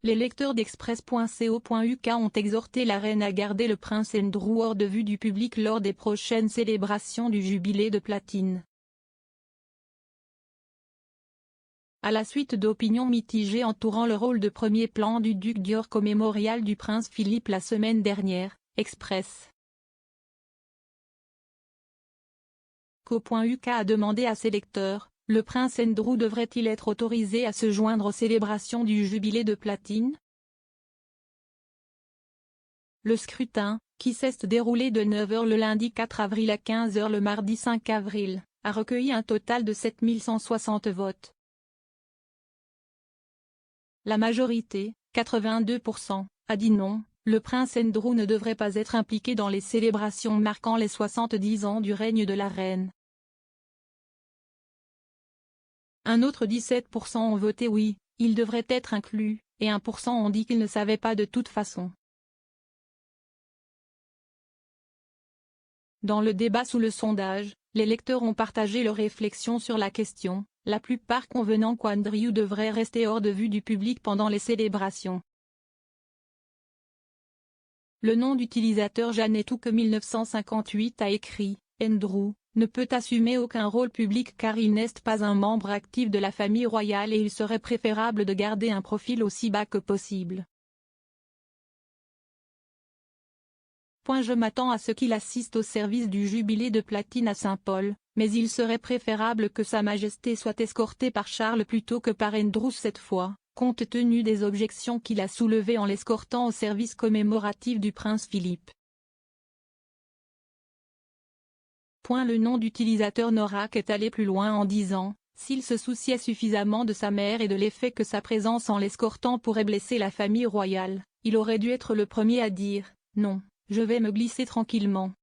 Les lecteurs d'Express.co.uk ont exhorté la reine à garder le prince Andrew hors de vue du public lors des prochaines célébrations du jubilé de platine. À la suite d'opinions mitigées entourant le rôle de premier plan du duc d'York au mémorial du prince Philippe la semaine dernière, Express. Co.uk a demandé à ses lecteurs, le prince Andrew devrait-il être autorisé à se joindre aux célébrations du jubilé de platine? Le scrutin, qui s'est déroulé de 9 h le lundi 4 avril à 15 h le mardi 5 avril, a recueilli un total de 7160 votes. La majorité, 82%, a dit non, le prince Andrew ne devrait pas être impliqué dans les célébrations marquant les 70 ans du règne de la reine. Un autre 17% ont voté oui, il devrait être inclus, et 1% ont dit qu'ils ne savaient pas de toute façon. Dans le débat sous le sondage, les lecteurs ont partagé leurs réflexions sur la question, la plupart convenant qu'Andrew devrait rester hors de vue du public pendant les célébrations. Le nom d'utilisateur Janetou que 1958 a écrit, Andrew ne peut assumer aucun rôle public car il n'est pas un membre actif de la famille royale et il serait préférable de garder un profil aussi bas que possible. Je m'attends à ce qu'il assiste au service du jubilé de platine à Saint-Paul, mais il serait préférable que Sa Majesté soit escortée par Charles plutôt que par Andrew cette fois, compte tenu des objections qu'il a soulevées en l'escortant au service commémoratif du prince Philippe. Le nom d'utilisateur Norak est allé plus loin en disant, s'il se souciait suffisamment de sa mère et de l'effet que sa présence en l'escortant pourrait blesser la famille royale, il aurait dû être le premier à dire, non, je vais me glisser tranquillement.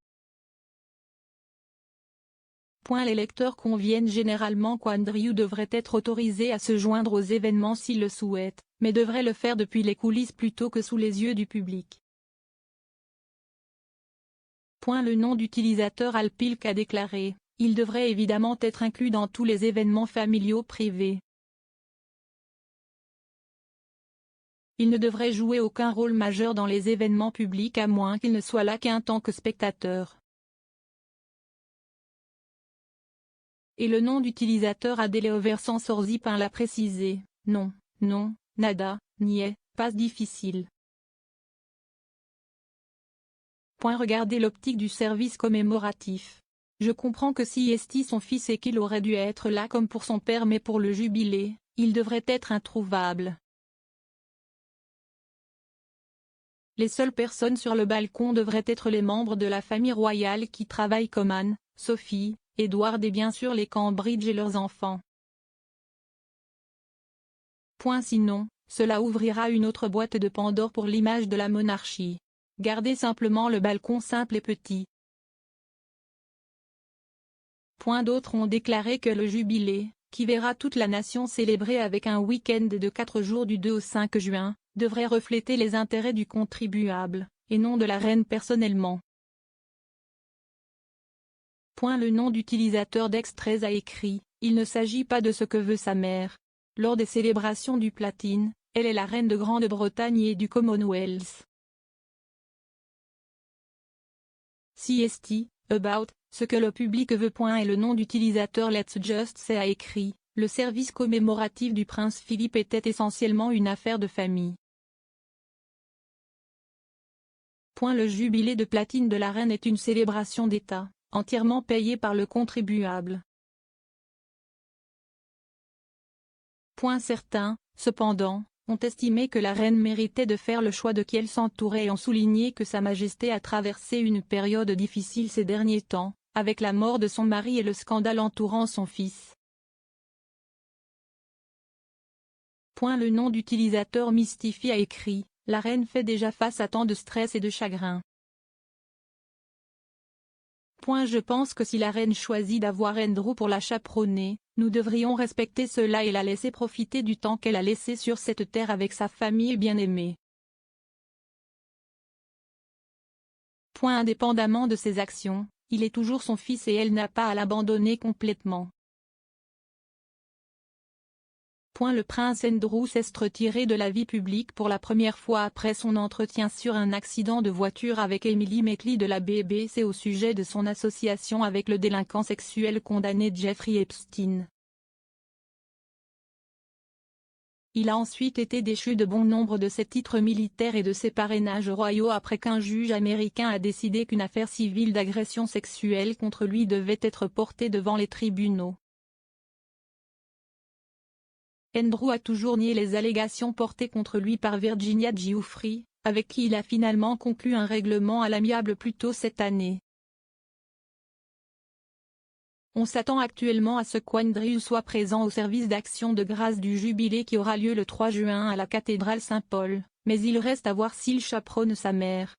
Les lecteurs conviennent généralement qu'Andrew devrait être autorisé à se joindre aux événements s'il le souhaite, mais devrait le faire depuis les coulisses plutôt que sous les yeux du public. Le nom d'utilisateur Alpilk a déclaré, il devrait évidemment être inclus dans tous les événements familiaux privés. Il ne devrait jouer aucun rôle majeur dans les événements publics à moins qu'il ne soit là qu'en tant que spectateur. Et le nom d'utilisateur Adele Oversan Sorzipin l'a précisé, non, non, nada, niais, pas difficile. Regardez l'optique du service commémoratif. Je comprends que si est son fils et qu'il aurait dû être là comme pour son père mais pour le jubilé, il devrait être introuvable. Les seules personnes sur le balcon devraient être les membres de la famille royale qui travaillent comme Anne, Sophie, Edward et bien sûr les Cambridge et leurs enfants. Sinon, cela ouvrira une autre boîte de Pandore pour l'image de la monarchie. Gardez simplement le balcon simple et petit. D'autres ont déclaré que le jubilé, qui verra toute la nation célébrer avec un week-end de 4 jours du 2 au 5 juin, devrait refléter les intérêts du contribuable, et non de la reine personnellement. Le nom d'utilisateur d'Express a écrit, il ne s'agit pas de ce que veut sa mère. Lors des célébrations du platine, elle est la reine de Grande-Bretagne et du Commonwealth. CST, About, ce que le public veut. Et le nom d'utilisateur Let's Just Say a écrit, le service commémoratif du prince Philippe était essentiellement une affaire de famille. Le jubilé de platine de la reine est une célébration d'État, entièrement payée par le contribuable. Certains, cependant, ont estimé que la reine méritait de faire le choix de qui elle s'entourait et ont souligné que Sa Majesté a traversé une période difficile ces derniers temps, avec la mort de son mari et le scandale entourant son fils. Le nom d'utilisateur Mystify a écrit, la reine fait déjà face à tant de stress et de chagrin. Je pense que si la reine choisit d'avoir Andrew pour la chaperonner, nous devrions respecter cela et la laisser profiter du temps qu'elle a laissé sur cette terre avec sa famille bien-aimée. Indépendamment de ses actions, il est toujours son fils et elle n'a pas à l'abandonner complètement. Le prince Andrew s'est retiré de la vie publique pour la première fois après son entretien sur un accident de voiture avec Emily Macaulay de la BBC au sujet de son association avec le délinquant sexuel condamné Jeffrey Epstein. Il a ensuite été déchu de bon nombre de ses titres militaires et de ses parrainages royaux après qu'un juge américain a décidé qu'une affaire civile d'agression sexuelle contre lui devait être portée devant les tribunaux. Andrew a toujours nié les allégations portées contre lui par Virginia Giuffre, avec qui il a finalement conclu un règlement à l'amiable plus tôt cette année. On s'attend actuellement à ce qu'Andrew soit présent au service d'action de grâce du Jubilé qui aura lieu le 3 juin à la cathédrale Saint-Paul, mais il reste à voir s'il chaperonne sa mère.